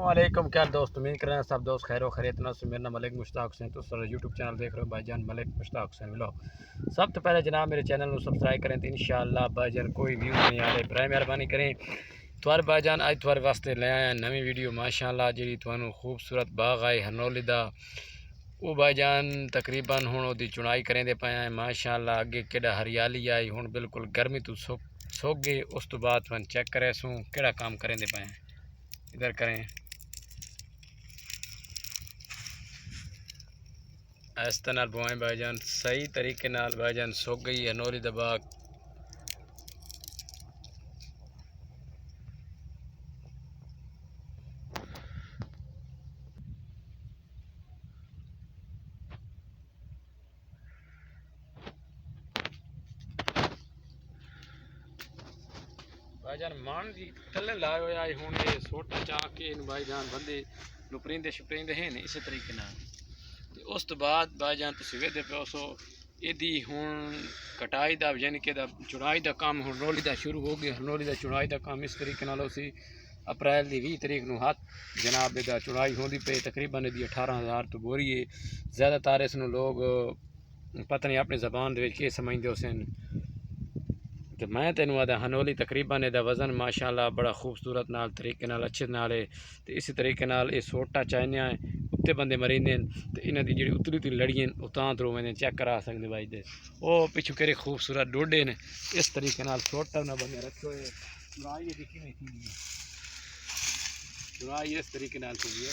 अस्सलामुअलैकुम। क्या दोस्त, उम्मीद कर रहे हैं सब दोस्त खैर खैरियत ना। मेरा नाम मलिक मुश्ताक हुसैन, तो सर यूट्यूब चैनल देख रहे हो भाईजान मलिक मुश्ताक हुसैन व्लॉग। सब तो पहले जनाब मेरे चैनल को सब्सक्राइब करें तो इंशाअल्लाह भाईजान कोई व्यूज़ नहीं आ रहे, बर मेहरबानी करें। तुहार भाईजान अज तुहारे वास्ते ले आया नवी वीडियो माशाअल्लाह जी। तुहानू खूबसूरत बाग आए हरनौली दा, वो भाईजान तकरीबन हुण ओदी चुनाई करेंदे पे हैं माशाअल्लाह। अगे केड़ा हरियाली आई, हुण बिल्कुल गर्मी तो सुक गए। उस तो बाद तुहानू चेक करे सूँ केड़ा काम करेंदे पे हैं, इधर करें इस तरह बुआएं भाईजान सही तरीके नाल भाईजान सुक गई है नौरी दा बाग। भाईजान मान जी थले लाए हुए आए हूँ, ये सोटा चाह के इन भाईजान बंदे परिंदे छपरिंदे हैं इस तरीके नाल। उस तो बाद भाईजान तुसीं वेखदे पे सो इहदी हुण कटाई दा यानी कि चुनाई दा काम हुण हरनौली दा शुरू हो गया। हरनौली दा चुनाई दा काम इस तरीके नाल उसी अप्रैल की 20 तारीख नूं हथ जनाब इहदा चुनाई होंदी पे। तकरीबन इहदी 18,000 तो बोरी है। ज़्यादातर इसनूं लोग पता नहीं अपनी ज़बान दे विच के समझदे हुसन, तो मैं तेन आदा हरनौली तकरीबन इहदा वज़न माशाअल्लाह बड़ा खूबसूरत नाल तरीके नाल अच्छे नाल है। तो इस तरीके नाल ये सोटा चाइना है उत्ते बंदे मरींदे तो इन्हां दी जिहड़ी उतली उतली लड़ियां उतां तरों वेंदे चेक करा सकदे भाई दे। वो पिछू केरे खूबसूरत डोडे ने इस तरीके नाल सोटा ना बंदे रखो है। चुराई ये दिखी नहीं थी, चुराई इस तरीके नाल थी है।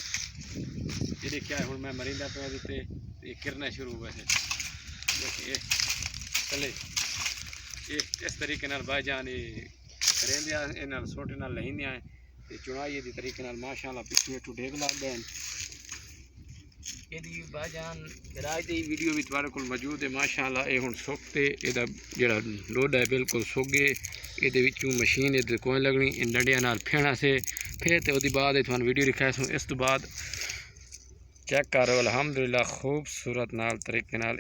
ये देखिया हुण मैं मरींदा पे दिते ये किरना शुरू हुए हैं। देखिए चले ये इस तरीके नाल भाईजान करेंदे इन्हां सोटे नाल लहींदे आए ते चुनाई दी तरीके नाल माशाअल्लाह पिछू हेठू डेग लग गए। ये भाईजान राज की वीडियो भी तुम्हारे को मौजूद है माशाअल्लाह। ये हुण सुकते इहदा जिहड़ा लोड है बिल्कुल सुक गए। ये विचों मशीन इधर कोई लगनी इन डंडियां नाल फेना से फिर तो उसके बाद तुहानू वीडियो दिखाया सूँ। इस तो बाद चेक करो अल्हम्दुलिल्लाह खूबसूरत नाल तरीके नाल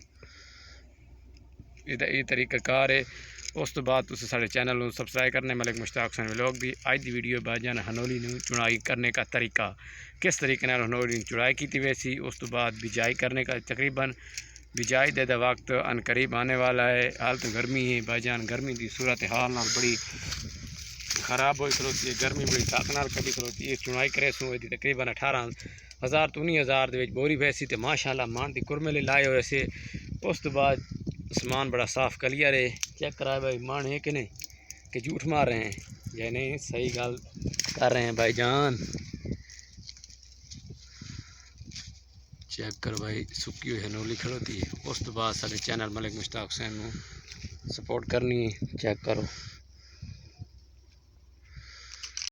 ये तरीक़ाकार है। उस तो बाद तुसीं साडे चैनल को सबसक्राइब करने मलिक मुश्ताक हुसैन व्लॉग दी। अज की वीडियो भाईजान हरनौली चुनाई करने का तरीका किस तरीके नाल हरनौली चुनाई की वैसी। उस तो बाद बिजाई करने का तकरीबन बिजाई दे वक्त अनकरीब आने वाला है। हाल तो गर्मी है भाईजान, गर्मी की सूरत हाल नाल बड़ी ख़राब हो खलोती है, गर्मी बड़ी ताक नाल कभी खलोती है। चुनाई करे सूँ ये तकरीबन 18,000 तो 19,000 के बोरी वैसी तो माशाअल्लाह मान की कुरमेले लाए हुए से। उस तो बाद आसमान बड़ा साफ क्लियर है। चेक कराए भाई मान है कि नहीं कि झूठ मार रहे हैं या नहीं, सही गल कर रहे हैं भाईजान। चेक करो भाई सुकी हुई हरनौली खड़ोती है। उस तो बाद साडे चैनल मलिक मुश्ताक हुसैन सपोर्ट करनी है। चेक करो।